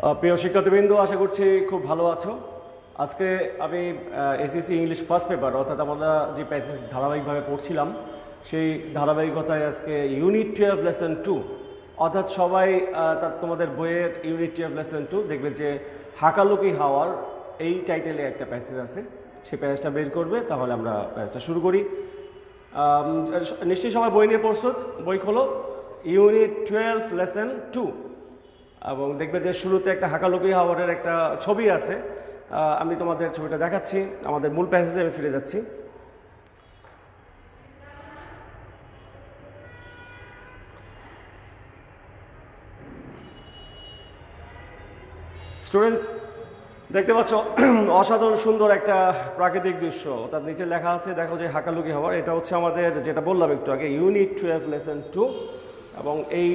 প্রিয় শিক্ষার্থীবৃন্দ, আশা করছি খুব ভালো আছো। আজকে আমি এসএসসি ইংলিশ ফার্স্ট পেপার অর্থাৎ আমরা যে প্যাসেজ ধারাবাহিকভাবে পড়ছিলাম সেই ধারাবাহিকতায় আজকে ইউনিট 12 লেসন 2 অর্থাৎ সবাই তোমাদের বইয়ের ইউনিট 12 লেসন 2 দেখবে যে হাকালুকি হাওয়ার এই টাইটেলে একটা প্যাসেজ আছে। সেই প্যাসেজটা বের করবে, তাহলে আমরা প্যাসেজটা শুরু করি। নিশ্চয়ই সবাই বই নিয়ে প্রস্তুত। বই খোলো, ইউনিট 12 লেসন 2 এবং দেখবে যে শুরুতে একটা হাকালুকি হাওয়ারের একটা ছবি আছে। আমি তোমাদের ছবিটা দেখাচ্ছি। আমাদের মূল প্যাসেজে আমি ফিরে যাচ্ছি। স্টুডেন্টস, দেখতে পাচ্ছ অসাধারণ সুন্দর একটা প্রাকৃতিক দৃশ্য। তার নিচে লেখা আছে, দেখো যে হাকালুকি হাওয়ার। এটা হচ্ছে আমাদের যেটা বললাম একটু আগে, ইউনিট 12 লেসন 2। এবং এই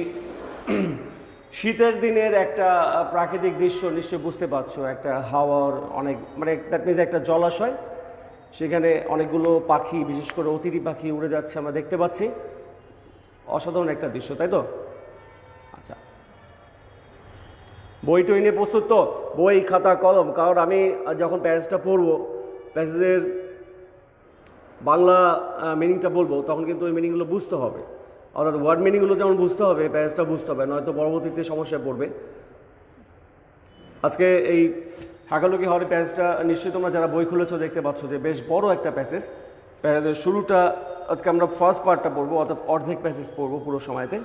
শীতের দিনের একটা প্রাকৃতিক দৃশ্য নিশ্চয়ই বুঝতে পারছো। একটা হাওয়ার অনেক দ্যাট মিনস একটা জলাশয়, সেখানে অনেকগুলো পাখি, বিশেষ করে অতিথি পাখি উড়ে যাচ্ছে আমরা দেখতে পাচ্ছি। অসাধারণ একটা দৃশ্য, তাই তো? আচ্ছা, বই টই নিয়ে প্রস্তুত তো? বই, খাতা, কলম। কারণ আমি যখন প্যাসেজটা পড়বো, প্যাসেজের বাংলা মিনিংটা বলবো, তখন কিন্তু ওই মিনিংগুলো বুঝতে হবে। অর্থাৎ ওয়ার্ড মিনিংগুলো যেমন বুঝতে হবে, প্যাসেজটা বুঝতে হবে, নয়তো পরবর্তীতে সমস্যায় পড়বে। আজকে এই হাকালুকি হাওয়ারের প্যাসেজটা নিশ্চয়ই তোমরা যারা বই খুলেছো দেখতে পাচ্ছ যে বেশ বড় একটা প্যাসেজ। প্যাসেজের শুরুটা আজকে আমরা ফার্স্ট পার্টটা পড়বো, অর্থাৎ অর্ধেক প্যাসেজ পড়বো পুরো সময়তে,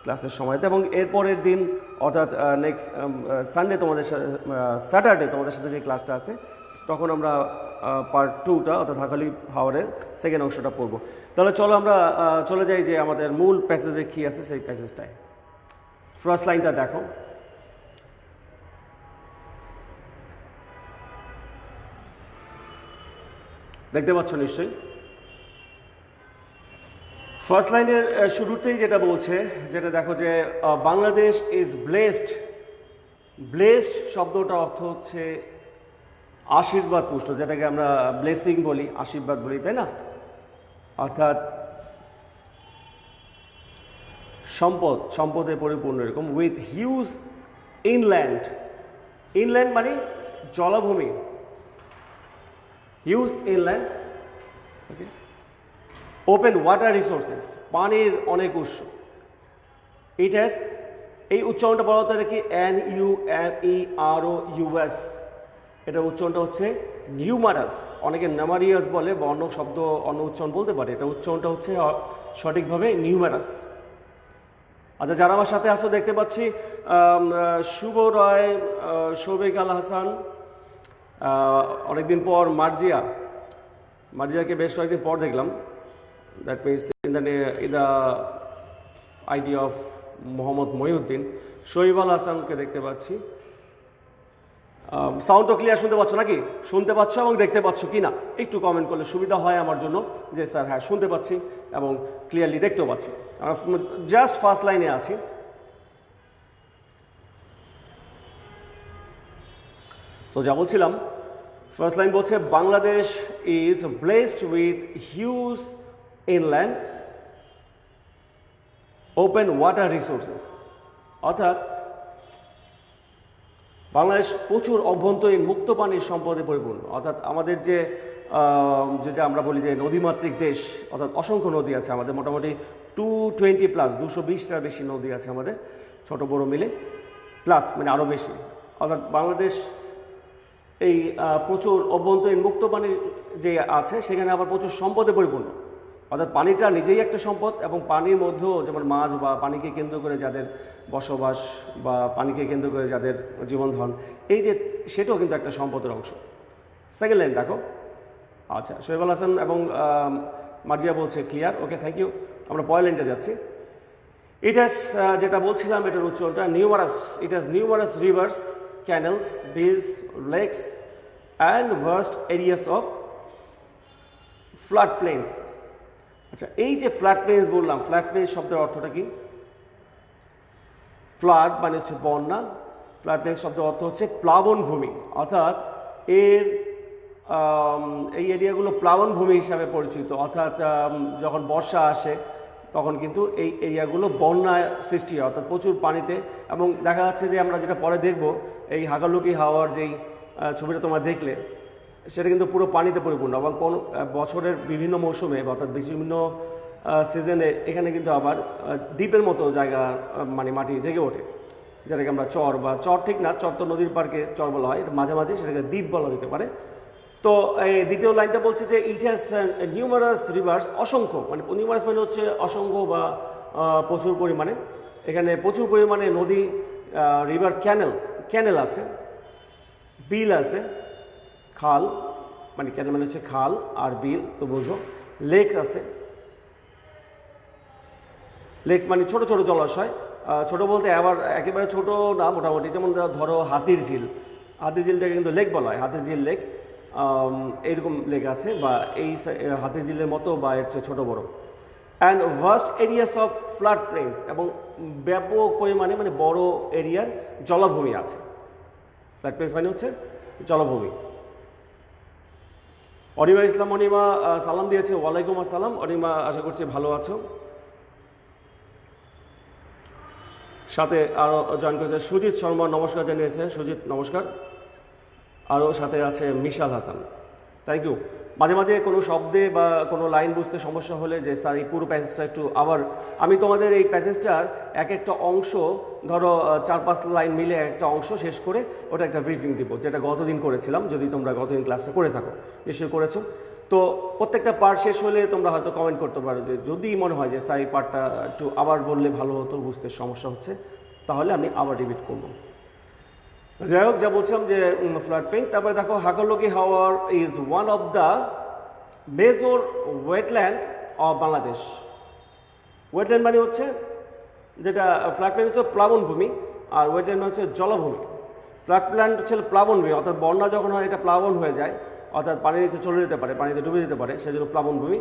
ক্লাসের সময়তে। এবং এরপরের দিন অর্থাৎ নেক্সট সানডে তোমাদের সাথে, স্যাটারডে তোমাদের সাথে যে ক্লাসটা আছে, তখন আমরা পার্ট 2টা অর্থাৎ হাকালুকি হাওয়ারের সেকেন্ড অংশটা পড়বো। তাহলে চলো আমরা চলে যাই যে আমাদের মূল প্যাসেজে কী আছে সেই প্যাসেজটায়। ফার্স্ট লাইনটা দেখো। দেখতে পাচ্ছ নিশ্চয়ই। ফার্স্ট লাইনের শুরুতেই যেটা বলছে, যেটা দেখো যে বাংলাদেশ ইজ ব্লেসড। ব্লেসড শব্দটা অর্থ হচ্ছে আশীর্বাদ পুষ্ট, যেটাকে আমরা ব্লেসিং বলি, আশীর্বাদ বলি, তাই না? অর্থাৎ সম্পদে পরিপূর্ণ এরকম। With huge inland. ইনল্যান্ড মানে জলাভূমি, হিউজ ইনল্যান্ড। ওকে। ওপেন ওয়াটার রিসোর্সেস, পানির অনেক উৎস। ইট হ্যাজ, এই উচ্চারণটা বলা হতো কি, NUMEROUS। এটা উচ্চারণটা হচ্ছে নিউমারাস। অনেকে নামারিয়াস বলে বা অন্য শব্দ অন্য উচ্চারণ বলতে পারে। এটা উচ্চারণটা হচ্ছে সঠিকভাবে নিউমারাস। আচ্ছা, যারা আমার সাথে আসো দেখতে পাচ্ছি শুভ রয়, শৌবিক আল হাসান, অনেকদিন পর মার্জিয়াকে বেশ কয়েকদিন পর দেখলাম। That means in the ID of Mohammad Mohiuddin. শহীব আল হাসানকে দেখতে পাচ্ছি। সাউন্ডটা ক্লিয়ার শুনতে পাচ্ছ নাকি? শুনতে পাচ্ছ এবং দেখতে পাচ্ছ কি না একটু কমেন্ট করলে সুবিধা হয় আমার জন্য, যে স্যার হ্যাঁ শুনতে পাচ্ছি এবং ক্লিয়ারলি দেখতেও পাচ্ছি। জাস্ট ফার্স্ট লাইনে আছি। সো যা বলছিলাম, ফার্স্ট লাইন বলছে Bangladesh is blessed with huge inland, open water resources. অর্থাৎ বাংলাদেশ প্রচুর অভ্যন্তরীণ মুক্ত পানির সম্পদে পরিপূর্ণ। অর্থাৎ আমাদের যেটা আমরা বলি যে নদীমাতৃক দেশ, অর্থাৎ অসংখ্য নদী আছে আমাদের, মোটামুটি 220+, 220টার বেশি নদী আছে আমাদের, ছোট বড় মিলে, প্লাস মানে আরও বেশি। অর্থাৎ বাংলাদেশ এই প্রচুর অভ্যন্তরীণ মুক্ত পানি যে আছে, সেখানে আবার প্রচুর সম্পদে পরিপূর্ণ। অর্থাৎ পানিটা নিজেই একটা সম্পদ, এবং পানির মধ্যেও যেমন মাছ বা পানিকে কেন্দ্র করে যাদের বসবাস বা পানিকে কেন্দ্র করে যাদের জীবনধারণ, এই যে সেটাও কিন্তু একটা সম্পদের অংশ। সেকেন্ড লাইন দেখো। আচ্ছা, শোয়েব আল হাসান এবং মার্জিয়া বলছে ক্লিয়ার, ওকে, থ্যাংক ইউ। আমরা পরের লাইনটা যাচ্ছি। ইট হ্যাজ, যেটা বলছিলাম এটার উচ্চারণটা numerous. It has numerous rivers, canals, beels, lakes and vast areas of flood plains. আচ্ছা, এই যে ফ্ল্যাট প্লেন্স বললাম, ফ্ল্যাট প্লেন্স শব্দের অর্থটা কি? ফ্লাড মানে হচ্ছে বন্যা, ফ্ল্যাট প্লেন্স শব্দের অর্থ হচ্ছে প্লাবন ভূমি। অর্থাৎ এই এরিয়াগুলো প্লাবন ভূমি হিসাবে পরিচিত। অর্থাৎ যখন বর্ষা আসে তখন কিন্তু এই এরিয়াগুলো বন্যায় সৃষ্টি হয়, অর্থাৎ প্রচুর পানিতে। এবং দেখা যাচ্ছে যে আমরা যেটা পরে দেখব, এই হাকালুকি হাওয়ার যেই ছবিটা তোমরা দেখলে সেটা কিন্তু পুরো পানিতে পরিপূর্ণ, এবং কোন বছরের বিভিন্ন মৌসুমে অর্থাৎ বিভিন্ন সিজনে এখানে কিন্তু আবার দ্বীপের মতো জায়গা মানে মাটি জেগে ওঠে, যেটাকে আমরা চর, বা চর ঠিক না, চর তো নদীর পার্কে চর বলা হয়, মাঝে মাঝে সেটাকে দ্বীপ বলা যেতে পারে। তো এই দ্বিতীয় লাইনটা বলছে যে ইট হ্যাজ নিউমারাস রিভার্স, অসংখ্য, মানে নিউমারাস মানে হচ্ছে অসংখ্য বা প্রচুর পরিমাণে, এখানে প্রচুর পরিমাণে নদী, রিভার, ক্যানেল আছে, বিল আছে, খাল, মানে ক্যানেল মানে হচ্ছে খাল, আর বিল তো বোঝো, লেকস আছে। লেকস মানে ছোট ছোট জলাশয়, ছোট বলতে আবার একেবারে ছোট না, মোটামুটি, যেমন ধরো হাতির ঝিলটাকে কিন্তু লেক বলা হয়, হাতির ঝিল লেক, এইরকম লেক আছে, বা এই হাতির ঝিলের মতো বা এর চেয়ে ছোটো বড়ো। And vast areas of flood planes, এবং ব্যাপক পরিমাণে মানে বড় এরিয়ার জলাভূমি আছে। ফ্লাড প্লেন্স মানে হচ্ছে জলাভূমি। অনিমা ইসলাম, অনিমা সালাম দিয়েছে, ওয়ালাইকুম আসসালাম। অনিমা, আশা করছি ভালো আছো। সাথে আরও জয়েন করেছে সুজিত শর্মা, নমস্কার জানিয়েছে সুজিত, নমস্কার। আরও সাথে আছে মিশাল হাসান, থ্যাংক ইউ। মাঝে মাঝে কোনো শব্দে বা কোনো লাইন বুঝতে সমস্যা হলে যে স্যার এই পুরো প্যাসেজটা একটু আবার, আমি তোমাদের এই প্যাসেজটার এক একটা অংশ, ধরো 4-5 লাইন মিলে একটা অংশ শেষ করে ওটা একটা ব্রিফিং দিব, যেটা গতদিন করেছিলাম, যদি তোমরা গতদিন ক্লাসটা করে থাকো, নিশ্চয়ই করেছো। তো প্রত্যেকটা পার্ট শেষ হলে তোমরা হয়তো কমেন্ট করতে পারো যে যদি মনে হয় যে স্যার এই পার্টটা একটু আবার বললে ভালো হতো, বুঝতে সমস্যা হচ্ছে, তাহলে আমি আবার রিপিট করবো। যাই হোক, যা বলছিলাম যে ফ্লাড প্লেন, তারপরে দেখো হাকালুকি হাওয়ার is one of the major wetland of Bangladesh. Wetland মানে হচ্ছে যেটা, ফ্লাড প্লেন হচ্ছে প্লাবনভূমি, আর ওয়েটল্যান্ড মানে হচ্ছে জলাভূমি। ফ্লাড প্ল্যান হচ্ছে প্লাবনভূমি, অর্থাৎ বন্যা যখন হয় এটা প্লাবন হয়ে যায়, অর্থাৎ পানির নিচে চলে যেতে পারে, পানিতে ডুবে যেতে পারে, সেজন্য প্লাবনভূমি।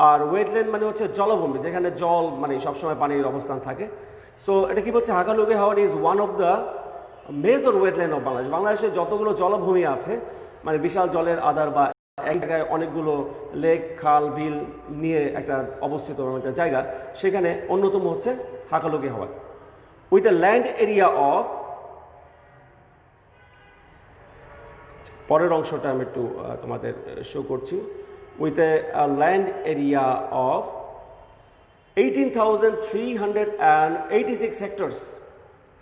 আর ওয়েটল্যান্ড মানে হচ্ছে জলভূমি, যেখানে জল মানে সবসময় পানির অবস্থান থাকে। সো এটা কি বলছে, হাকালুকি হাওয়ার is one of the major wetland of Bangladesh. বাংলাদেশে যতগুলো জলভূমি আছে, মানে বিশাল জলের আধার বা এক জায়গায় অনেকগুলো লেক, খাল, বিল নিয়ে একটা অবস্থিত একটা জায়গা, সেখানে অন্যতম হচ্ছে Hakaluki Haor. With a land area of, পরের অংশটা আমি একটু তোমাদের শো করছি, with a land area of 18,386 hectares.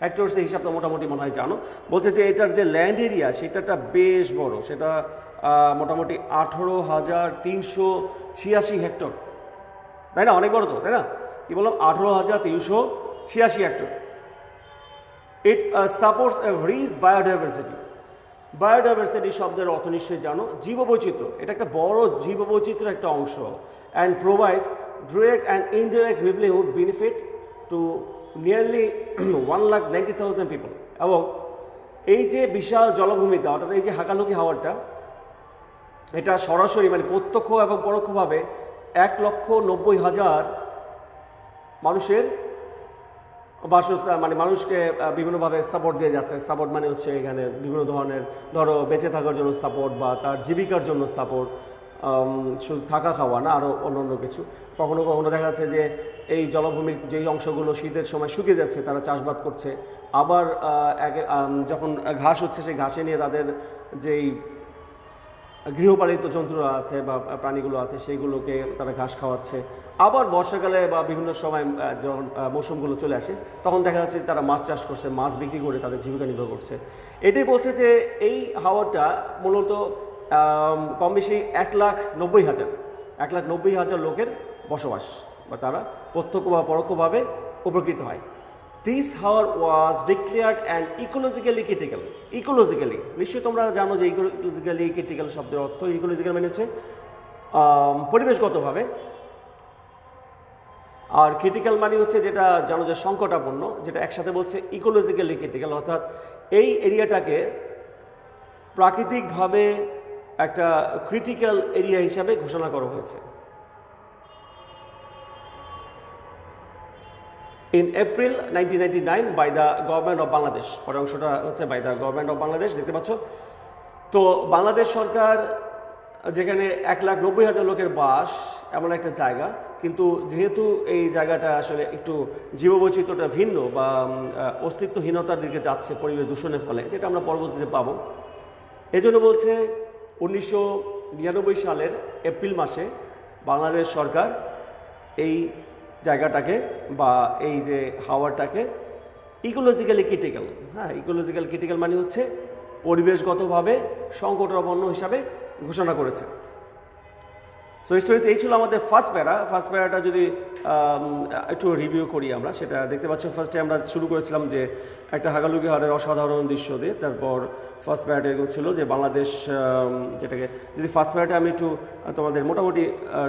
হেক্টরসের হিসাবটা মোটামুটি মনে হয় জানো। বলছে যে এটার যে ল্যান্ড এরিয়া সেটা বেশ বড়, সেটা মোটামুটি 18,386 হেক্টর, তাই না? অনেক বড় তো, তাই না? কি বললাম, 18,386 হেক্টর। It supports a rich biodiversity. Biodiversity শব্দের অর্থ নিশ্চয়ই জানো, জীববৈচিত্র্য। এটা একটা বড় জীববৈচিত্র্যের একটা অংশ। And provides direct and indirect livelihood benefit two nearly 1,90,000 people. এবং এই যে বিশাল জলভূমিটা, অর্থাৎ এই যে হাকালুকি হাওরটা, এটা সরাসরি মানে প্রত্যক্ষ এবং পরোক্ষভাবে 1,90,000 মানুষের বাসস্থান, মানে মানুষকে বিভিন্নভাবে সাপোর্ট দিয়ে যাচ্ছে। সাপোর্ট মানে হচ্ছে এখানে বিভিন্ন ধরনের, ধরো বেঁচে থাকার জন্য সাপোর্ট, বা তার জীবিকার জন্য সাপোর্ট, শুধু থাকা খাওয়া না, আরও অন্য কিছু। কখনো কখনো দেখা যাচ্ছে যে এই জলভূমির যেই অংশগুলো শীতের সময় শুকিয়ে যাচ্ছে, তারা চাষবাদ করছে। আবার যখন ঘাস হচ্ছে, সেই ঘাসে নিয়ে তাদের যেই গৃহপালিত জন্তুরা আছে বা প্রাণীগুলো আছে, সেইগুলোকে তারা ঘাস খাওয়াচ্ছে। আবার বর্ষাকালে বা বিভিন্ন সময় যখন মৌসুমগুলো চলে আসে, তখন দেখা যাচ্ছে তারা মাছ চাষ করছে, মাছ বিক্রি করে তাদের জীবিকা নির্বাহ করছে। এটাই বলছে যে এই হাওরটা মূলত কম বেশি 1,90,000 লোকের বসবাস, বা তারা প্রত্যক্ষ বা পরোক্ষভাবে উপকৃত হয়। This haor was declared and ecologically critical. Ecologically নিশ্চয়ই তোমরা জানো যে ইকোলজিক্যালি ক্রিটিক্যাল শব্দের অর্থ, ইকোলজিক্যাল মানে হচ্ছে পরিবেশগতভাবে, আর ক্রিটিক্যাল মানে হচ্ছে যেটা জানো যে সংকটাপন্ন, যেটা একসাথে বলছে ইকোলজিক্যালি ক্রিটিক্যাল। অর্থাৎ এই এরিয়াটাকে প্রাকৃতিকভাবে একটা ক্রিটিক্যাল এরিয়া হিসাবে ঘোষণা করা হয়েছে। In April 1999 by the government of Bangladesh. পরের অংশটা হচ্ছে by the government of Bangladesh, দেখতে পাচ্ছ। তো বাংলাদেশ সরকার যেখানে 1,90,000 লোকের বাস, এমন একটা জায়গা, কিন্তু যেহেতু এই জায়গাটা আসলে একটু জীববৈচিত্র্যটা ভিন্ন বা অস্তিত্বহীনতার দিকে যাচ্ছে পরিবেশ দূষণের ফলে, যেটা আমরা পরবর্তীতে পাবো, এজন্য বলছে 1999 সালের এপ্রিল মাসে বাংলাদেশ সরকার এই জায়গাটাকে বা এই যে হাওয়াটাকে ইকোলজিক্যালি ক্রিটিক্যাল, হ্যাঁ, ইকোলজিক্যাল ক্রিটিক্যাল মানে হচ্ছে পরিবেশগতভাবে সংকটাপন্ন হিসাবে ঘোষণা করেছে। সো স্টুডেন্টস, এই ছিল আমাদের ফার্স্ট প্যারাটা যদি একটু রিভিউ করি আমরা, সেটা দেখতে পাচ্ছ। ফার্স্টে আমরা শুরু করেছিলাম যে একটা হাগালুকি হাওরের অসাধারণ দৃশ্য দিয়ে, তারপর ফার্স্ট প্যারাটা এগুলো ছিল যে বাংলাদেশ, যেটাকে যদি ফার্স্ট প্যারাটা আমি একটু তোমাদের মোটামুটি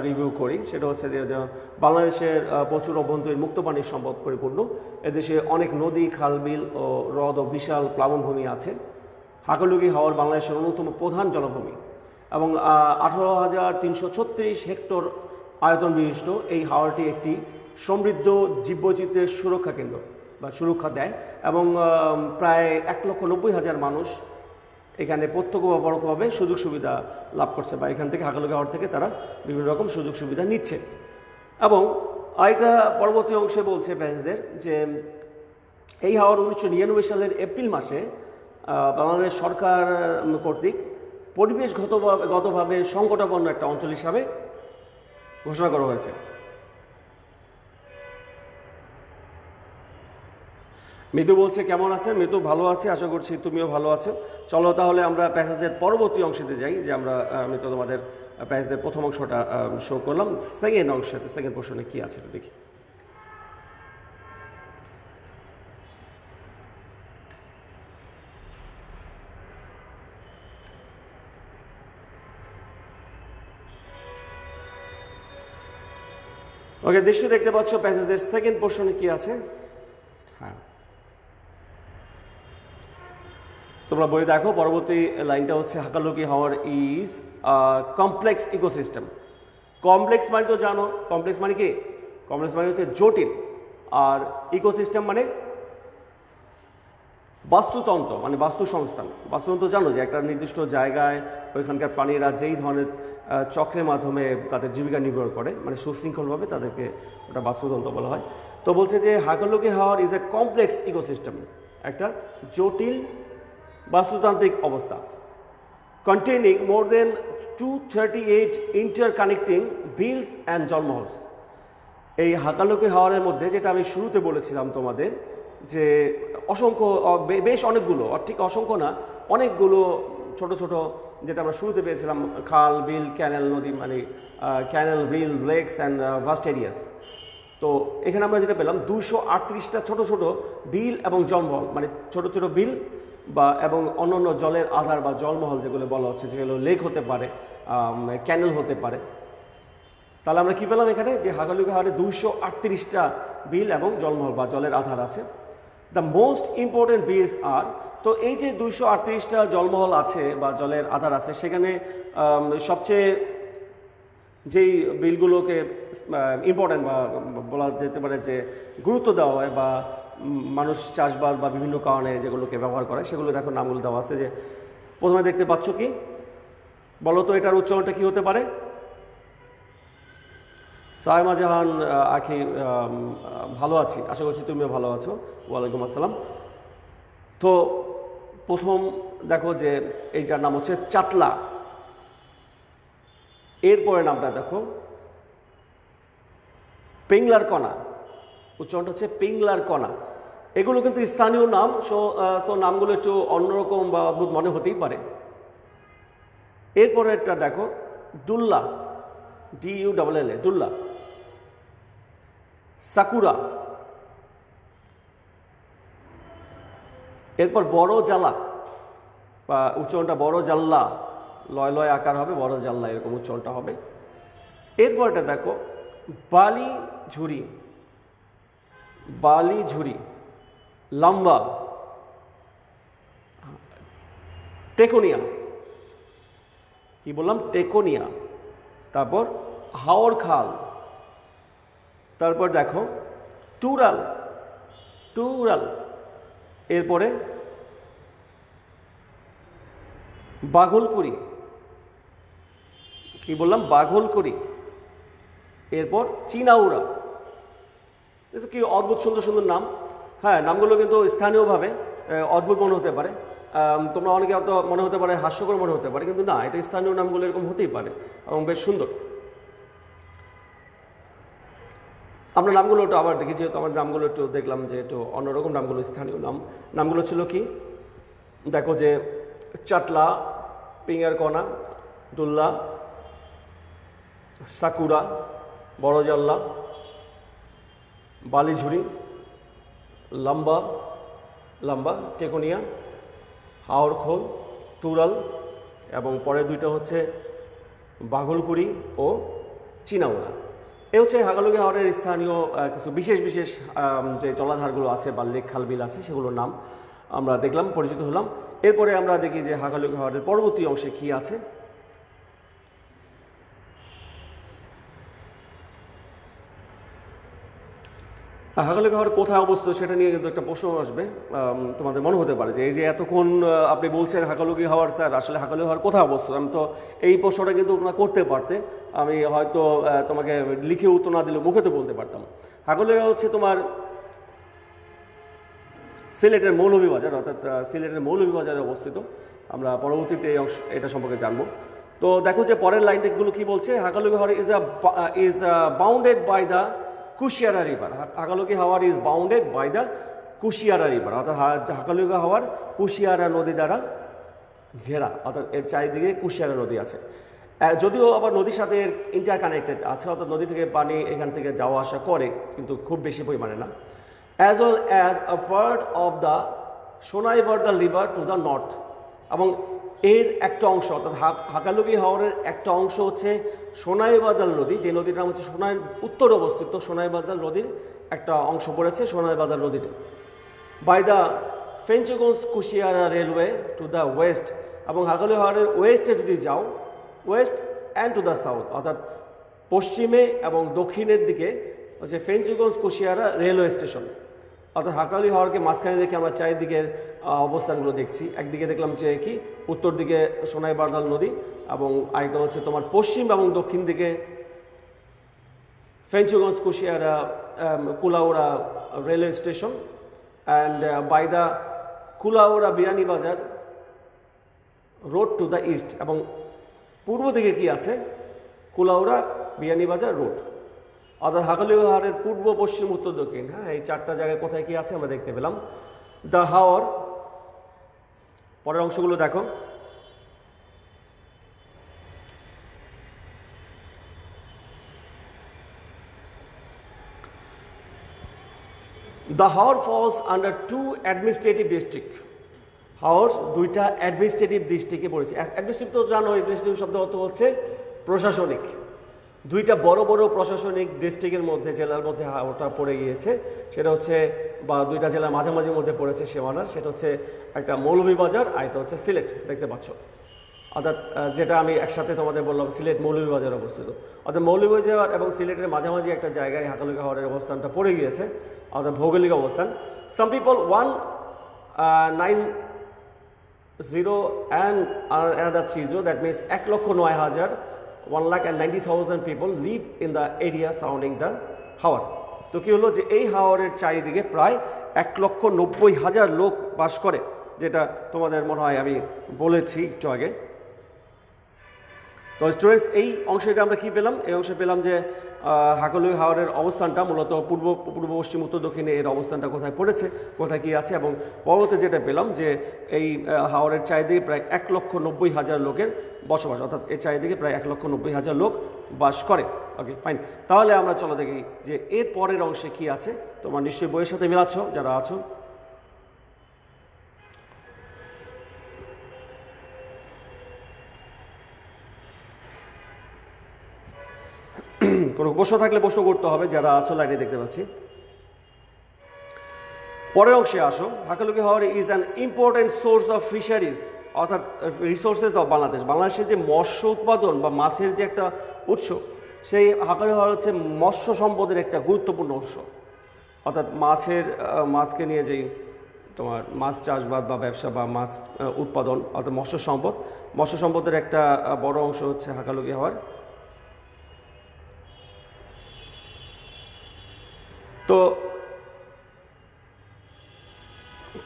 রিভিউ করি, সেটা হচ্ছে যে বাংলাদেশের প্রচুর অভ্যন্তরীণ মুক্ত পানির সম্পদ পরিপূর্ণ, এদেশে অনেক নদী, খাল, বিল ও হ্রদ ও বিশাল প্লাবনভূমি আছে। হাগালুকি হাওর বাংলাদেশের অন্যতম প্রধান জলভূমি এবং 18,336 হেক্টর আয়তন বিশিষ্ট এই হাওরটি একটি সমৃদ্ধ জীববৈচিত্র্যের সুরক্ষা কেন্দ্র বা সুরক্ষা দেয় এবং প্রায় 1,90,000 মানুষ এখানে প্রত্যক্ষ বা পরোক্ষভাবে সুযোগ সুবিধা লাভ করছে বা এখান থেকে হাগালুকি হাওর থেকে তারা বিভিন্ন রকম সুযোগ সুবিধা নিচ্ছে। এবং আরেকটা পরবর্তী অংশে বলছে ব্যাসদের যে এই হাওর 1999 সালের এপ্রিল মাসে বাংলাদেশ সরকার কর্তৃক পরিবেশগতভাবে সংকটাপন্ন একটা অঞ্চল হিসাবে ঘোষণা করা হয়েছে। মৃদু বলছে কেমন আছে? মৃদু ভালো আছে, আশা করছি তুমিও ভালো আছো। চলো তাহলে আমরা প্যাসেজের পরবর্তী অংশতে যাই, যে আমি তো তোমাদের প্যাসেজের প্রথম অংশটা শো করলাম, সেকেন্ড পোর্শনে কি আছে দেখি। ওকে, দৃশ্য দেখতে পাচ্ছ প্যাসেজের সেকেন্ড পোর্শনে কি আছে। হ্যাঁ, তোমরা বই দেখো, পরবর্তী লাইনটা হচ্ছে হাগালুকি Haor is complex ecosystem. Complex মানে তো জানো, কমপ্লেক্স মানে কি? কমপ্লেক্স মানে হচ্ছে জটিল, আর ইকোসিস্টেম মানে বাস্তুতন্ত্র, মানে বাস্তু সংস্থান। বাস্তুতন্ত্র জানো যে একটা নির্দিষ্ট জায়গায় ওইখানকার প্রাণীরা যেই ধরনের চক্রের মাধ্যমে তাদের জীবিকা নির্ভর করে, মানে সুশৃঙ্খলভাবে, তাদেরকে ওটা বাস্তুতন্ত্র বলা হয়। তো বলছে যে হাগালুকি Haor is a complex ecosystem, একটা জটিল বাস্তুতান্ত্রিক অবস্থা, containing more then 238 ইন্টারকানেক্টিং beans and জলমহলস। এই হাগালুকি হাওরের মধ্যে, যেটা আমি শুরুতে বলেছিলাম তোমাদের, যে অসংখ্য, বেশ অনেকগুলো, ঠিক অসংখ্য না, অনেকগুলো ছোট ছোট, যেটা আমরা শুরুতে পেয়েছিলাম, খাল, বিল, ক্যানেল, নদী, মানে ক্যানেল, বিল, লেকস অ্যান্ড ভাস্ট এরিয়াস। তো এখানে আমরা যেটা পেলাম 238টা ছোট ছোট বিল এবং জলমহল, মানে ছোট ছোট বিল বা এবং অন্যান্য জলের আধার বা জলমহল যেগুলো বলা হচ্ছে, যেগুলো লেক হতে পারে, ক্যানেল হতে পারে। তাহলে আমরা কি পেলাম এখানে, যে হাগালুকি হাওরে 238টা বিল এবং জলমহল বা জলের আধার আছে। দ্য মোস্ট ইম্পর্টেন্ট বিলস আর, তো এই যে 238টা জলমহল আছে বা জলের আধার আছে, সেখানে সবচেয়ে যেই বিলগুলোকে ইম্পর্টেন্ট বা বলা যেতে পারে যে গুরুত্ব দেওয়া হয়, বা মানুষ চাষবাস বা বিভিন্ন কারণে যেগুলোকে ব্যবহার করে, সেগুলো দেখো নামগুলো দেওয়া আছে। যে প্রথমে দেখতে পাচ্ছ কি, বলো তো এটার উচ্চারণটা কি হতে পারে? সাইমা জাহান আখি, ভালো আছি, আশা করছি তুমিও ভালো আছো। ওয়ালাইকুম আসসালাম। তো প্রথম দেখো যে এইটার নাম হচ্ছে চাতলা, এরপরে নামটা দেখো পিংলার কণা, উচ্চারণটা হচ্ছে পিংলার কণা। এগুলো কিন্তু স্থানীয় নাম, সো নামগুলো একটু অন্যরকম বা অদ্ভুত মনে হতেই পারে। এরপরে একটা দেখো ডুল্লা, DULLA, ডুল্লা। সাকুরা, এরপর বড় জ্বালা বা উচ্চারণটা বড় জাল্লা, লয় লয় আকার হবে, বড় জাল্লা এরকম উচ্চারণটা হবে। এরপরটা দেখো বালি ঝুরি, বালি ঝুরি, লম্বা, টেকোনিয়া, কি বললাম, টেকোনিয়া। তারপর হাওর খাল, তারপর দেখো টুরাল, টুরাল। এরপরে বাঘলকুড়ি, কি বললাম, বাঘলকুড়ি। এরপর চিনাউড়া, কি অদ্ভুত সুন্দর সুন্দর নাম। হ্যাঁ, নামগুলো কিন্তু স্থানীয়ভাবে অদ্ভুত মনে হতে পারে, তোমরা অনেকে হয়তো মনে হতে পারে হাস্যকর মনে হতে পারে, কিন্তু না, এটা স্থানীয় নামগুলো এরকম হতেই পারে এবং বেশ সুন্দর। আমরা নামগুলো একটু আবার দেখি, যেহেতু আমার নামগুলো একটু দেখলাম যে একটু অন্যরকম নামগুলো, স্থানীয় নামগুলো ছিল কি দেখো, যে চাটলা, পিঙ্গারকণা, ডুল্লা, সাকুরা, বড়জাল্লা, বালিঝুড়ি, লাম্বা লাম্বা, টেকোনিয়া, হাওড়খোল, তুরাল, এবং পরের দুইটা হচ্ছে বাঘলকুড়ি ও চিনাউড়া। এ হচ্ছে হাগালুকি হাওরের স্থানীয় কিছু বিশেষ বিশেষ যে জলাধারগুলো আছে বা লেক খালবিল আছে সেগুলোর নাম আমরা দেখলাম, পরিচিত হলাম। এরপরে আমরা দেখি যে হাগালুকি হাওরের পরবর্তী অংশে কী আছে। হাগালুকি হাওর কোথায় অবস্থিত সেটা নিয়ে কিন্তু একটা প্রশ্ন আসবে, তোমাদের মনে হতে পারে যে এই যে এতক্ষণ আপনি বলছেন হাগালুকি হাওর, স্যার আসলে হাগালুকি হাওর কোথায় অবস্থিত, আমি তো এই প্রশ্নটা কিন্তু তোমরা করতে পারতে, আমি হয়তো তোমাকে লিখে উত্তর না দিলে মুখে তো বলতে পারতাম। হাগালুকি হাওর হচ্ছে তোমার সিলেটের মৌলভীবাজার, অর্থাৎ সিলেটের মৌলভীবাজারে অবস্থিত। আমরা পরবর্তীতে এই অংশ এটা সম্পর্কে জানবো। তো দেখো যে পরের লাইনগুলো কি বলছে, Hakaluki Haor is bounded by the Kushiyara river. Hakaluki Haor is bounded by the Kushiyara river, অর্থাৎ হাগালুকি হাওর কুশিয়ারা নদী দ্বারা ঘেরা, অর্থাৎ এর চারিদিকে কুশিয়ারা নদী আছে। যদিও আবার নদীর সাথে ইন্টার কানেক্টেড আছে, অর্থাৎ নদী থেকে পানি এখান থেকে যাওয়া আসা করে, কিন্তু খুব বেশি পরিমাণে না। As well as a part of the Sonaibardhal river to the north, এবং এর একটা অংশ, অর্থাৎ হাগালুকি হাওরের একটা অংশ হচ্ছে সোনাইবাদাল নদী, যে নদীর নাম হচ্ছে উত্তরে অবস্থিত সোনাইবাদাল নদীর একটা অংশ পড়েছে সোনাইবাদাল নদীতে। By the Fenchuganj Kushiyara railway to the west, এবং হাগালুকি হাওরের ওয়েস্টে যদি যাও, west and to the south, অর্থাৎ পশ্চিমে এবং দক্ষিণের দিকে হচ্ছে ফেঞ্চগঞ্জ কুশিয়ারা রেলওয়ে স্টেশন। অর্থাৎ হাগালুকি হাওরকে মাঝখানে রেখে আমরা চারিদিকের অবস্থানগুলো দেখছি। একদিকে দেখলাম যে কি উত্তর দিকে সোনাইবার্দাল নদী, এবং আরেকটা হচ্ছে তোমার পশ্চিম এবং দক্ষিণ দিকে Fenchuganj Kushiyara Kulaura railway station, and by the Kulaura Beanibazar road to the east, এবং পূর্ব দিকে কি আছে কুলাউড়া বিয়ানীবাজার রোড। অর্থাৎ হাগালুকি হাওরের পূর্ব, পশ্চিম, উত্তর, দক্ষিণ, হ্যাঁ, এই চারটা জায়গায় কোথায় কি আছে আমরা দেখতে পেলাম। দ্য হাওর, পরের অংশগুলো দেখো, the Haor false under 2 administrative district. হাওর দুইটা অ্যাডমিনিস্ট্রেটিভ ডিস্ট্রিক্টে পড়েছে। অ্যাডমিনিস্ট্রেটিভ তো জানো, অ্যাডমিনিস্ট্রেটিভ শব্দ অর্থ হচ্ছে প্রশাসনিক। দুইটা বড় বড় প্রশাসনিক ডিস্ট্রিক্টের মধ্যে, জেলার মধ্যে ওটা পড়ে গিয়েছে, সেটা হচ্ছে, বা দুইটা জেলার মাঝামাঝির মধ্যে পড়েছে সীমানার, সেটা হচ্ছে একটা মৌলভীবাজার আর এটা হচ্ছে সিলেট, দেখতে পাচ্ছ। অর্থাৎ যেটা আমি একসাথে তোমাদের বললাম, সিলেট মৌলভীবাজার অবস্থিত। অর্থাৎ মৌলভীবাজার এবং সিলেটের মাঝামাঝি একটা জায়গায় হাগালুকি হাওরের অবস্থানটা পড়ে গিয়েছে, অর্থাৎ ভৌগোলিক অবস্থান। Some people 190 and another 30, that means 1,09,000 1,90,000 people live in the area surrounding the হাওর। তো কি হলো যে এই হাওরের চারিদিকে প্রায় 1,90,000 লোক বাস করে, যেটা তোমাদের মনে হয় আমি বলেছি একটু আগে। তো স্টুডেন্টস, এই অংশটা আমরা কি পেলাম? এই অংশে পেলাম যে হাগালুকি হাওরের অবস্থানটা মূলত পূর্ব, পশ্চিম, উত্তর, দক্ষিণে এর অবস্থানটা কোথায় পড়েছে, কোথায় কি আছে, এবং পরবর্তী যেটা পেলাম যে এই হাওরের চারিদিকে প্রায় 1,90,000 লোকের বসবাস, অর্থাৎ এর চারিদিকে প্রায় 1,90,000 লোক বাস করে। ওকে, ফাইন। তাহলে আমরা চলো দেখি যে এর পরের অংশে কি আছে। তোমরা নিশ্চয়ই বইয়ের সাথে মেলাচ্ছ যারা আছো। কোনো প্রশ্ন থাকলে প্রশ্ন করতে হবে, যারা আছো লাইনে দেখতে পাচ্ছি। পরের অংশে আসো। হাগালুকি Haor is an important source of fisheries, অর্থাৎ রিসোর্সেস অফ বাংলাদেশ। বাংলাদেশের যে মৎস্য উৎপাদন বা মাছের যে একটা উৎস, সেই হাগালুকি হাওর হচ্ছে মৎস্য সম্পদের একটা গুরুত্বপূর্ণ উৎস। অর্থাৎ মাছকে নিয়ে যেই তোমার মাছ চাষবাদ বা ব্যবসা বা মাছ উৎপাদন, অর্থাৎ মৎস্য সম্পদের একটা বড় অংশ হচ্ছে হাগালুকি হাওর।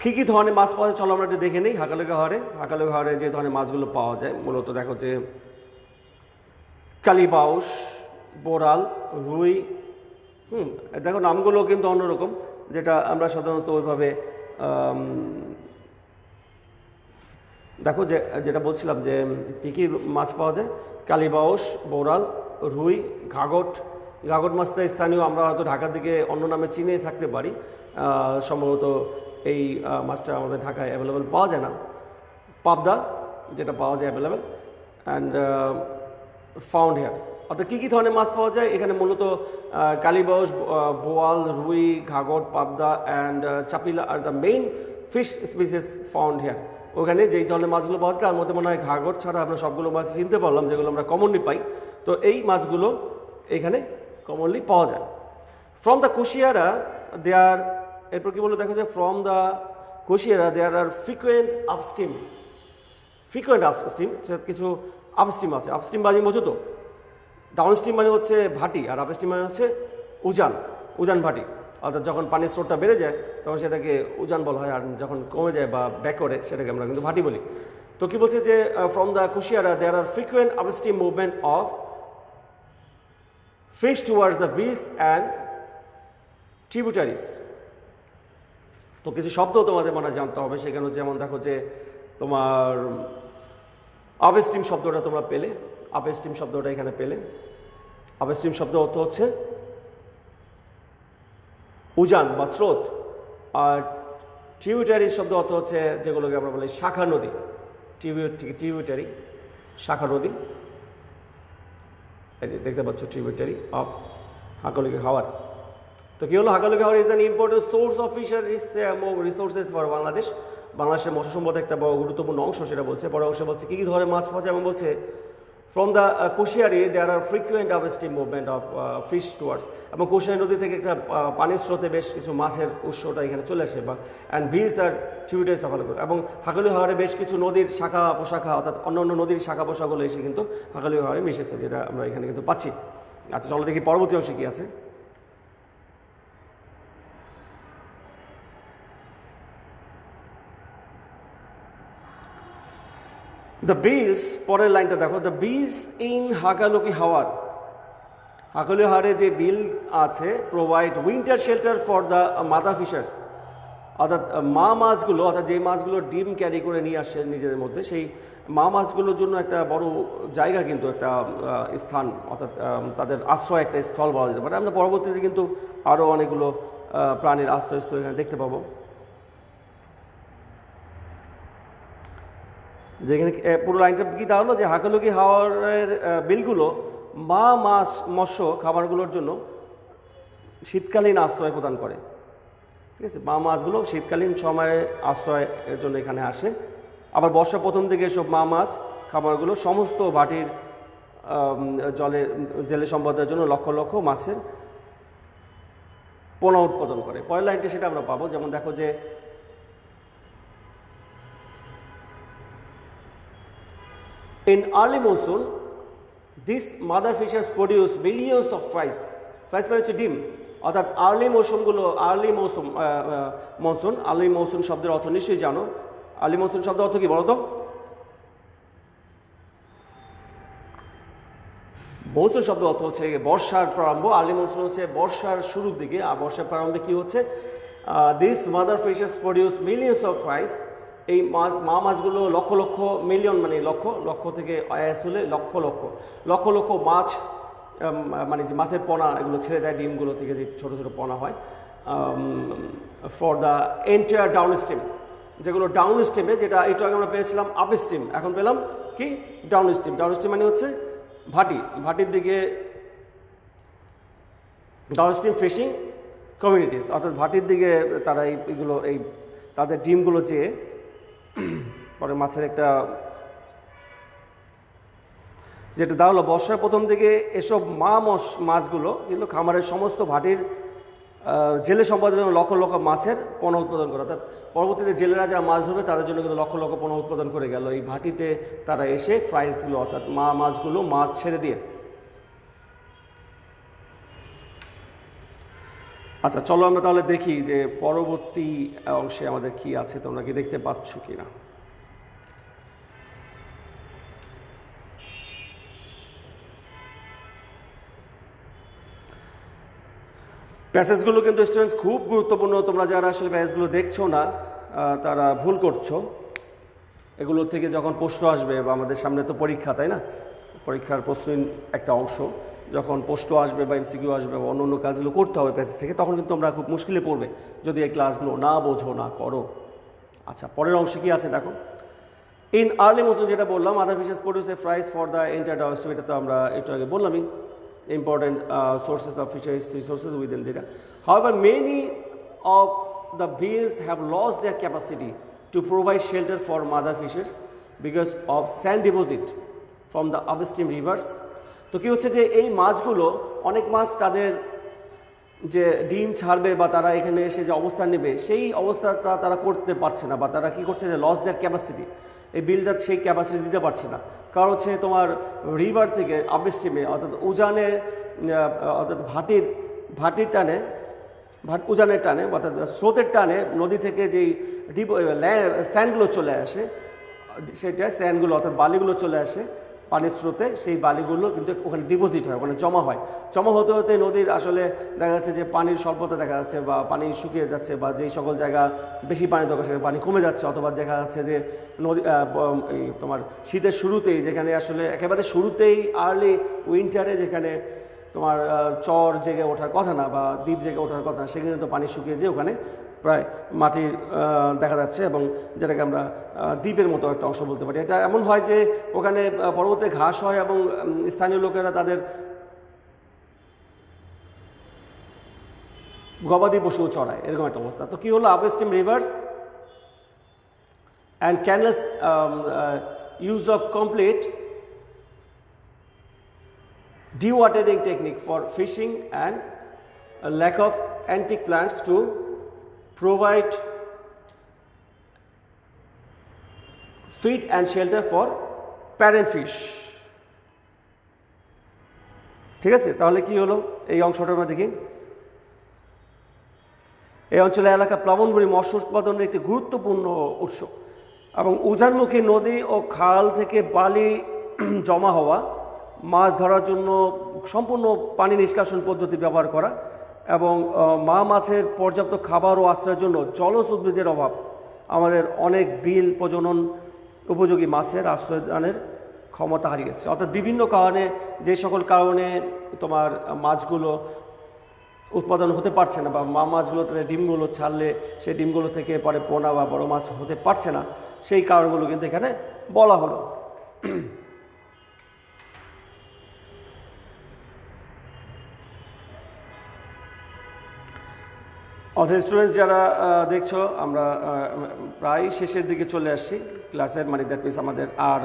কী কী ধরনের মাছ পাওয়া যায় চলো আমরা একটু দেখে নিই হাকালুকি হাওরে। হাকালুকি হাওরে যে ধরনের মাছগুলো পাওয়া যায় মূলত দেখো যে কালীবাউস, বোরাল, রুই, দেখো নামগুলো কিন্তু অন্যরকম, যেটা আমরা সাধারণত ওইভাবে দেখো যে যেটা বলছিলাম যে কী কী মাছ পাওয়া যায়, কালীবাউস, বোরাল, রুই, ঘাগট। ঘাগট মাছটা স্থানীয়, আমরা হয়তো ঢাকার দিকে অন্য নামে চিনে থাকতে পারি, সম্ভবত এই মাছটা আমাদের ঢাকায় অ্যাভেলেবেল পাওয়া যায় না। পাবদা যেটা পাওয়া যায় অ্যাভেলেবেল, অ্যান্ড ফাউন্ড হেয়ার। অর্থাৎ কী কী ধরনের মাছ পাওয়া যায় এখানে মূলত কালীবাউস, বোয়াল, rui, ghagot, pabda and chapila are the main fish species found here. ওখানে যেই ধরনের মাছগুলো পাওয়া যায় তার মধ্যে মনে হয় ঘাগট ছাড়া আমরা সবগুলো মাছ চিনতে পারলাম যেগুলো আমরা কমনলি পাই। তো এই মাছগুলো এখানে কমনলি পাওয়া যায়। ফ্রম দ্য কুশিয়ারা দেয়ার, এরপর কি বলে দেখা যায়, from the Kushiyara there are frequent upstream কিছু আপস্ট্রিম আছে। আপস্ট্রিম বাজি বোঝো তো, ডাউনস্ট্রিম মানে হচ্ছে ভাটি আর আপস্ট্রিম মানে হচ্ছে উজান ভাটি। অর্থাৎ যখন পানির স্রোতটা বেড়ে যায় তখন সেটাকে উজান বলা হয়, আর যখন কমে যায় বা ব্যাক করে সেটাকে আমরা কিন্তু ভাটি বলি। তো কি বলছে যে from the Kushiyara there are frequent upstream movement of fish towards the beach and tributaries। তো কিছু শব্দ তোমাদের মানে জানতে হবে সেখানে, যেমন দেখো যে তোমার আপস্ট্রিম শব্দটা তোমরা পেলে, আপস্ট্রিম শব্দটা এখানে পেলে। আপস্ট্রিম শব্দ অর্থ হচ্ছে উজান বা স্রোত, আর ট্রিবিউটারিজ শব্দ অর্থ হচ্ছে যেগুলোকে আমরা বলি শাখা নদী। ট্রিবিউটারি শাখা নদী, এই যে দেখতে পাচ্ছ ট্রিবিউটারি অফ হাকালুকি হাওর। তো কি হলো, হাকালুকি হাওর is an important source of fisheries resources for Bangladesh. বাংলাদেশের মৎস্য সম্পদ একটা বড় গুরুত্বপূর্ণ অংশ, সেটা বলছে। পরে অংশ বলছে কী কী ধরনের মাছ পাওয়া যায়, এবং বলছে from the Kushiyara there are frequent upstream movement of fish towards. এবং কুশিয়ারি নদী থেকে একটা পানির স্রোতে বেশ কিছু মাছের উৎসটা এখানে চলে আসে, বা and which are tributaries of Hakaluki. এবং হাকালুকি হাওরে বেশ কিছু নদীর শাখা পোশাখা, অর্থাৎ অন্য অন্য নদীর শাখা পোশাকগুলো এসে কিন্তু হাকালুকি হাওরে মিশেছে, যেটা আমরা এখানে কিন্তু পাচ্ছি। আচ্ছা চলো দেখি পরবর্তী অংশে কী আছে। দ্য বিচ, পরের লাইনটা দেখো, দ্য বিচ ইন হাকালুকি হাওর। হাকালুকি হাওরে যে বিল আছে, provide winter shelter for the mother fishers. অর্থাৎ মা মাছগুলো, অর্থাৎ যে মাছগুলো ডিম ক্যারি করে নিয়ে আসে নিজেদের মধ্যে, সেই মা মাছগুলোর জন্য একটা বড় জায়গা, কিন্তু একটা স্থান, অর্থাৎ তাদের আশ্রয় একটা স্থল বলা যেতে পারে। আমরা পরবর্তীতে কিন্তু আরও অনেকগুলো প্রাণীর আশ্রয়স্থল এখানে দেখতে পাবো। যেখানে পুরো লাইনটা কী দাঁড়ালো যে হাকালুকি হাওরের বিলগুলো মা মাছ মৎস্য খাবারগুলোর জন্য শীতকালীন আশ্রয় প্রদান করে। ঠিক আছে, মা মাছগুলো শীতকালীন সময়ে আশ্রয়ের জন্য এখানে আসে। আবার বর্ষার প্রথম দিকে এসব মা মাছ খাবারগুলো সমস্ত ভাটির জেলে সম্পদের জন্য লক্ষ লক্ষ মাছের পোনা উৎপাদন করে। পরের লাইনটা সেটা আমরা পাবো, যেমন দেখো যে in early monsoon these mother fishes produce millions of fries মানে হচ্ছে ডিম। অর্থাৎ আর্লি মৌসুম শব্দের অর্থ নিশ্চয়ই জানো। আর্লি মৌসুম শব্দের অর্থ কি বলো তো? মৌসুম শব্দ অর্থ হচ্ছে বর্ষার প্রারম্ভ। আর্লি মৌসুম হচ্ছে বর্ষার শুরুর দিকে, আর বর্ষার প্রারম্ভে কি হচ্ছে, this mother fishes produce millions of fries. এই মা মাছগুলো লক্ষ লক্ষ, মিলিয়ন মানে লক্ষ, লক্ষ থেকে আসলে লক্ষ লক্ষ লক্ষ লক্ষ মাছ, মানে যে মাছের পোনা এগুলো ছেড়ে দেয় ডিমগুলো থেকে, যে ছোটো ছোটো পোনা হয়, for the entire down stream. যেগুলো ডাউন স্ট্রিমে, যেটা একটু আগে আমরা পেয়েছিলাম আপ স্ট্রিম, এখন পেলাম কি ডাউন স্ট্রিম। ডাউন স্ট্রিম মানে হচ্ছে ভাটির দিকে ডাউন স্ট্রিম ফিশিং কমিউনিটিস, অর্থাৎ ভাটির দিকে তারা এইগুলো এই তাদের ডিমগুলো চেয়ে পরে মাছের একটা, যেটা দাঁড়ালো বর্ষার প্রথম দিকে এসব মাছগুলো কিন্তু খামারের সমস্ত ভাটির জেলে সম্পদের জন্য লক্ষ লক্ষ মাছের পোনা উৎপাদন করে। অর্থাৎ পরবর্তীতে জেলেরা যারা মাছ ধরবে তাদের জন্য কিন্তু লক্ষ লক্ষ পোনা উৎপাদন করে গেল এই ভাটিতে তারা এসে ফ্রাইসগুলো, অর্থাৎ মাছগুলো মাছ ছেড়ে দিয়ে। আচ্ছা, চলো আমরা তাহলে দেখি যে পরবর্তী অংশে আমাদের কি আছে, তোমরা কি দেখতে পাচ্ছ কিনা। প্যাসেজগুলো কিন্তু স্টুডেন্টস খুব গুরুত্বপূর্ণ। তোমরা যারা আসলে প্যাসেজগুলো দেখছো না তারা ভুল করছো। এগুলোর থেকে যখন প্রশ্ন আসবে, বা আমাদের সামনে তো পরীক্ষা, তাই না, পরীক্ষার প্রশ্নের একটা অংশ, যখন প্রশ্ন আসবে বা এমসিকিউ আসবে বা অন্য কাজগুলো করতে হবে প্যাসেজ থেকে, তখন কিন্তু তোমরা খুব মুশকিলে পড়বে যদি এই ক্লাসগুলো না বোঝো, না করো। আচ্ছা, পরের অংশে কি আছে দেখো। ইন আর্লি মনসুন, যেটা বললাম, other fishes produce a fries for the entire diversity, এটা তো আমরা একটু আগে বললামই, important sources of fisheries resources within the area. However, many of the bays have lost their capacity to provide shelter for mother fishes because of sand deposit from the upstream rivers. তো কি হচ্ছে যে এই মাছগুলো, অনেক মাছ তাদের যে ডিম ছাড়বে বা তারা এখানে এসে যে অবস্থান নেবে, সেই অবস্থাটা তারা করতে পারছে না, বা তারা কি করছে যে লস দেয়ার ক্যাপাসিটি, এই বিলটা সেই ক্যাপাসিটি দিতে পারছে না। কারণ হচ্ছে তোমার রিভার থেকে আপস্ট্রিমে, অর্থাৎ উজানে, অর্থাৎ ভাটির টানে, উজানের টানে, অর্থাৎ স্রোতের টানে নদী থেকে যেই স্যান্ডগুলো চলে আসে, সেটা স্যান্ডগুলো অর্থাৎ বালিগুলো চলে আসে পানির স্রোতে, সেই বালিগুলো কিন্তু ওখানে ডিপোজিট হয়, ওখানে জমা হয়। জমা হতে হতে নদীর আসলে দেখা যাচ্ছে যে পানির স্বল্পতা দেখা যাচ্ছে, বা পানি শুকিয়ে যাচ্ছে, বা যেই সকল জায়গা বেশি পানি দরকার সেখানে পানি কমে যাচ্ছে, অথবা দেখা যাচ্ছে যে নদী এই তোমার শীতের শুরুতেই, যেখানে আসলে একেবারে শুরুতেই আর্লি উইন্টারে যেখানে তোমার চর জেগে ওঠার কথা না বা দ্বীপ জেগে ওঠার কথা না, সেখানে তো পানি শুকিয়ে যেয়ে ওখানে প্রায় মাটির দেখা যাচ্ছে, এবং যেটাকে আমরা দ্বীপের মতো একটা অংশ বলতে পারি। এটা এমন হয় যে ওখানে পর্বতে ঘাস হয় এবং স্থানীয় লোকেরা তাদের গবাদি পশুও চড়ায়, এরকম একটা অবস্থা। তো কি হলো, upstream rivers and canals use of complete dewatering technique for fishing and a lack of antique plants to provide feed and shelter for parent fish. ঠিক আছে, তাহলে কি হলো এই অংশটা আমরা দেখি। এই অঞ্চলের এলাকা প্লাবনভূমি মৎস্য উৎপাদনের একটি গুরুত্বপূর্ণ উৎস, এবং উজানমুখী নদী ও খাল থেকে বালি জমা হওয়া মাছ ধরার জন্য সম্পূর্ণ পানি নিষ্কাশন পদ্ধতি ব্যবহার করা, এবং মা মাছের পর্যাপ্ত খাবার ও আশ্রয়ের জন্য জলজ উদ্ভিদের অভাব আমাদের অনেক বিল প্রজনন উপযোগী মাছের আশ্রয়দানের ক্ষমতা হারিয়েছে। অর্থাৎ বিভিন্ন কারণে, যে সকল কারণে তোমার মাছগুলো উৎপাদন হতে পারছে না, বা মা মাছগুলো তাদের ডিমগুলো ছাড়লে সেই ডিমগুলো থেকে পরে পোনা বা বড় মাছ হতে পারছে না, সেই কারণগুলো কিন্তু এখানে বলা হলো। আচ্ছা স্টুডেন্টস যারা দেখছো, আমরা প্রায় শেষের দিকে চলে আসছি ক্লাসের, মানে দ্যাট মিনস আমাদের আর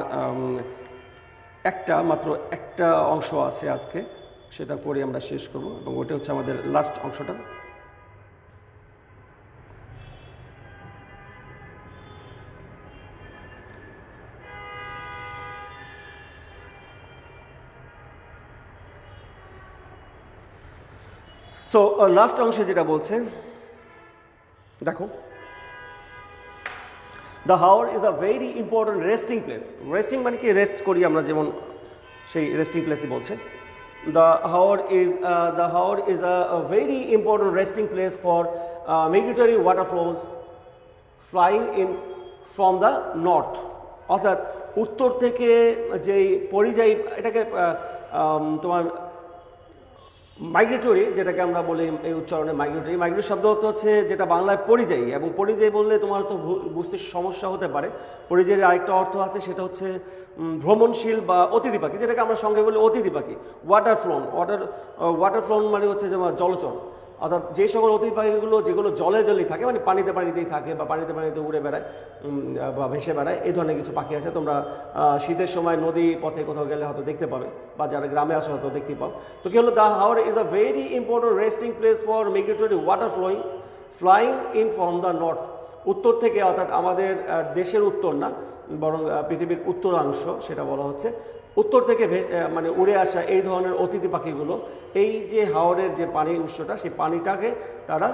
মাত্র একটা অংশ আছে আজকে, সেটা করে আমরা শেষ করব, এবং ওটা হচ্ছে আমাদের লাস্ট অংশটা। সো লাস্ট অংশে যেটা বলছে দেখো, the haor is a very important resting place. Resting মানে কি, রেস্ট করি আমরা, যেমন সেই রেস্টিং প্লেসই বলছে। The haor is a very important resting place for migratory water fowls flying in from the north. অর্থাৎ উত্তর থেকে যেই পরিযায়ী, এটাকে তোমার মাইগ্রেটরি, যেটাকে আমরা বলি এই উচ্চারণে মাইগ্রেটরি শব্দ হচ্ছে যেটা বাংলায় পরিযায়ী, এবং পরিযায়ী বললে তোমার তো বুঝতে সমস্যা হতে পারে। পরিযায়ীর আরেকটা অর্থ আছে, সেটা হচ্ছে ভ্রমণশীল বা অতিথি পাখি, যেটাকে আমরা সঙ্গে বলি অতিথি পাখি। ওয়াটার ফ্লোন মানে হচ্ছে যেমন জলচর, অর্থাৎ যে সকল অতিথি পাখিগুলো যেগুলো জলেই থাকে, মানে পানিতেই থাকে বা পানিতে উড়ে বেড়ায় বা ভেসে বেড়ায়, এই ধরনের কিছু পাখি আছে। তোমরা শীতের সময় নদী পথে কোথাও গেলে হয়তো দেখতে পাবে, বা যারা গ্রামে আসো হয়তো দেখতে পাও। তো কি হলো, the haor is a very important resting place for migratory water flying in from the north. উত্তর থেকে, অর্থাৎ আমাদের দেশের উত্তর না, বরং পৃথিবীর উত্তরাংশ সেটা বলা হচ্ছে, উত্তর থেকে মানে উড়ে আসা এই ধরনের অতিথি পাখিগুলো এই যে হাওরের যে পানির উৎসটা সেই পানিটাকে তারা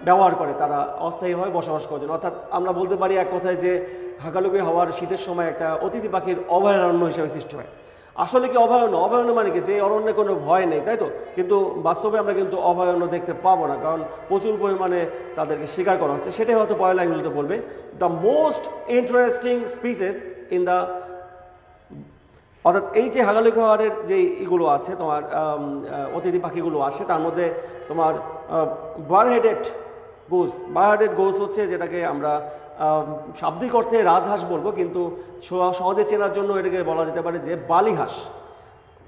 ব্যবহার করে, তারা অস্থায়ীভাবে বসবাস করার জন্য। অর্থাৎ আমরা বলতে পারি এক কথায় যে হাকালুকি হাওয়ার শীতের সময় একটা অতিথি পাখির অভয়ারণ্য হিসেবে সৃষ্টি হয়। আসলে কি অভয়ারণ্য? অভয়ারণ্য মানে কি যে অরণ্যে কোনো ভয় নেই, তাই তো? কিন্তু বাস্তবে আমরা কিন্তু অভয়ারণ্য দেখতে পাবো না, কারণ প্রচুর পরিমাণে তাদেরকে শিকার করা হচ্ছে। সেটাই হয়তো পরের লাইনগুলোতে বলবে, the most interesting species in the, অর্থাৎ এই যে হাকালুকি হাওয়ারের যে এগুলো আছে তোমার অতিথি পাখিগুলো আসে, তার মধ্যে তোমার বারহেডেড গোস হচ্ছে যেটাকে আমরা শাব্দিক অর্থে রাজহাঁস বলবো, কিন্তু সহজে চেনার জন্য এটাকে বলা যেতে পারে যে বালিহাঁস।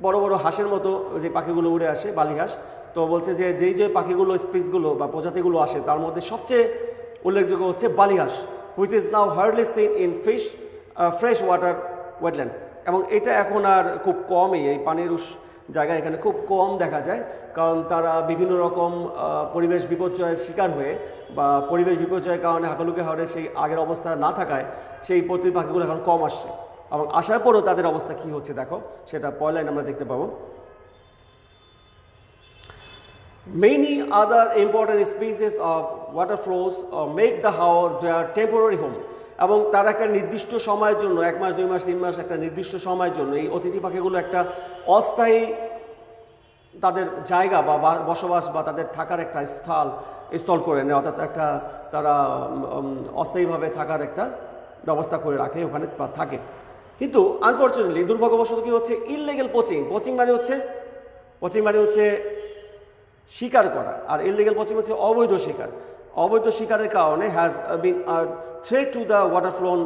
বড় বড় হাঁসের মতো যে পাখিগুলো উড়ে আসে বালিহাঁস। তো বলছে যে যেই যে পাখিগুলো স্পিসগুলো বা প্রজাতিগুলো আসে তার মধ্যে সবচেয়ে উল্লেখযোগ্য হচ্ছে বালিহাঁস, which is now hardly seen in fresh water wetlands. এবং এটা এখন আর খুব কমই, এই পানির জায়গায় এখানে খুব কম দেখা যায়, কারণ তারা বিভিন্ন রকম পরিবেশ বিপর্যয়ের শিকার হয়ে বা পরিবেশ বিপর্যয়ের কারণে হাকালুকি হাওরের সেই আগের অবস্থা না থাকায় সেই প্রতি পাখিগুলো এখন কম আসছে। এবং আসার পরেও তাদের অবস্থা কি হচ্ছে দেখো, সেটা পয়লাইন আমরা দেখতে পাবো। Many other important species of water flows make the Haor their temporary home. এবং তারা একটা নির্দিষ্ট সময়ের জন্য 1 মাস 2 মাস 3 মাস একটা নির্দিষ্ট সময়ের জন্য এই অতিথি পাখিগুলো একটা অস্থায়ী তাদের জায়গা বা বসবাস বা তাদের থাকার একটা স্থল করে নেয়, অর্থাৎ একটা তারা অস্থায়ীভাবে থাকার একটা ব্যবস্থা করে রাখে, ওখানে থাকে। কিন্তু আনফর্চুনেটলি দুর্ভাগ্যবশত কি হচ্ছে, ইললিগ্যাল পোচিং মানে হচ্ছে শিকার করা, আর ইললিগ্যাল পোচিং হচ্ছে অবৈধ শিকার। অবৈধ শিকারের কারণে has been a threat to the waterfowl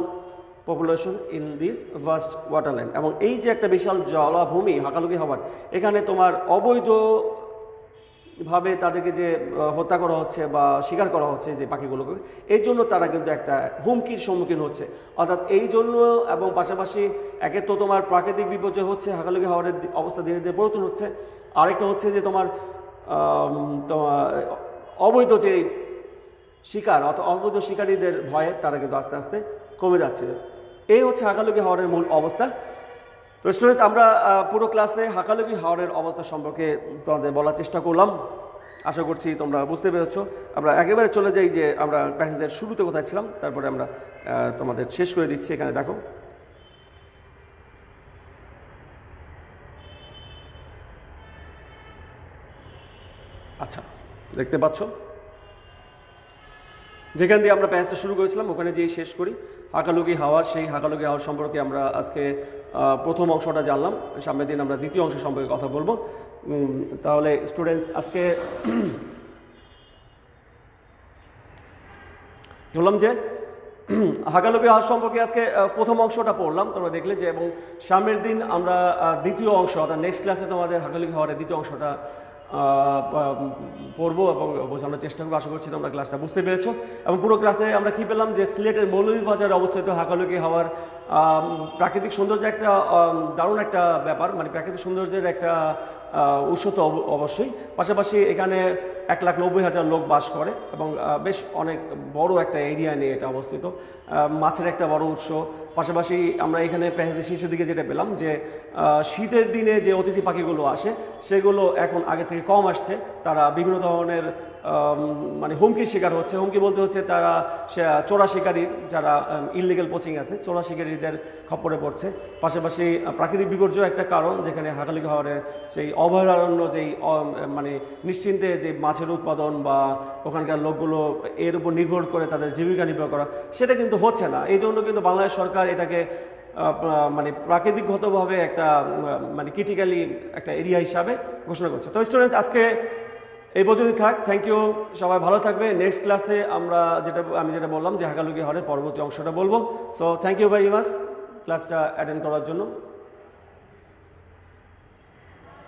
population in this vast waterland. এবং এই যে একটা বিশাল জলাভূমি হাকালুকি হাওয়ার, এখানে তোমার অবৈধভাবে তাদেরকে যে হত্যা করা হচ্ছে বা শিকার করা হচ্ছে যে পাখিগুলোকে, এই জন্য তারা কিন্তু একটা হুমকির সম্মুখীন হচ্ছে। অর্থাৎ এই জন্য এবং পাশাপাশি একে তো তোমার প্রাকৃতিক বিপর্যয় হচ্ছে, হাকালুকি হাওয়ারের অবস্থা ধীরে ধীরে পরিবর্তন হচ্ছে, আরেকটা হচ্ছে যে তোমার অবৈধ যে শিকার অথবা অবৈধ শিকারীদের ভয়ে তারা কিন্তু আস্তে আস্তে কমে যাচ্ছে। এই হচ্ছে হাকালুকি হাওরের মূল অবস্থা। তো স্টুডেন্টস, আমরা পুরো ক্লাসে হাকালুকি হাওরের অবস্থা সম্পর্কে তোমাদের বলার চেষ্টা করলাম, আশা করছি তোমরা বুঝতে পেরেছ। আমরা একেবারে চলে যাই যে আমরা প্যাসেজের শুরুতে কোথায় ছিলাম, তারপরে আমরা তোমাদের শেষ করে দিচ্ছি। এখানে দেখো, আচ্ছা দেখতে পাচ্ছ যেখান দিয়ে আমরা প্যাসেজটা শুরু করেছিলাম ওখানে যেই শেষ করি। হাকালুকি হাওয়ার, সেই হাকালুকি হাওয়ার সম্পর্কে আমরা আজকে প্রথম অংশটা জানলাম, সামনের দিন আমরা দ্বিতীয় অংশ সম্পর্কে কথা বলবো। তাহলে স্টুডেন্টস, আজকে বললাম যে হাকালুকি হাওর সম্পর্কে আজকে প্রথম অংশটা পড়লাম, তোমরা দেখলে যে, এবং সামনের দিন আমরা দ্বিতীয় অংশ অর্থাৎ নেক্সট ক্লাসে তোমাদের হাকালুকি হাওরের দ্বিতীয় অংশটা পড়বো এবং বোঝানোর চেষ্টা করবো। আশা করছি তোমরা ক্লাসটা বুঝতে পেরেছো। এবং পুরো ক্লাসে আমরা কী পেলাম যে সিলেটের মৌলভীবাজারে অবস্থিত হাকালুকি হাওয়ার প্রাকৃতিক সৌন্দর্য একটা দারুণ একটা ব্যাপার, মানে প্রাকৃতিক সৌন্দর্যের একটা উৎস তো অবশ্যই, পাশাপাশি এখানে 1,90,000 লোক বাস করে এবং বেশ অনেক বড় একটা এরিয়া নিয়ে এটা অবস্থিত, মাছের একটা বড় উৎস। পাশাপাশি আমরা এখানে প্যাসেজের শেষের দিকে যেটা পেলাম যে শীতের দিনে যে অতিথি পাখিগুলো আসে সেগুলো এখন আগে থেকে কম আসছে, তারা বিভিন্ন ধরনের মানে হুমকির শিকার হচ্ছে। হুমকি বলতে হচ্ছে তারা চোরা শিকারীর, যারা ইললিগ্যাল পোচিং আছে, চোরা শিকারীদের খপ্পরে পড়ছে। পাশাপাশি প্রাকৃতিক বিপর্যয় একটা কারণ, যেখানে হাকালুকি হাওরের সেই অভয়ারণ্য যেই মানে নিশ্চিন্তে যে মাছের উৎপাদন বা ওখানকার লোকগুলো এর উপর নির্ভর করে তাদের জীবিকা নির্বাহ করা, সেটা কিন্তু হচ্ছে না। এই জন্য কিন্তু বাংলাদেশ সরকার এটাকে মানে প্রাকৃতিকগতভাবে একটা মানে ক্রিটিক্যালি একটা এরিয়া হিসাবে ঘোষণা করছে। তো স্টুডেন্টস, আজকে এই পর্যন্তই থাক। থ্যাংক ইউ, সবাই ভালো থাকবে। নেক্সট ক্লাসে আমি যেটা বললাম যে হাকালুকি হাওরের পরবর্তী অংশটা বলবো। So thank you very much ক্লাসটা অ্যাটেন্ড করার জন্য।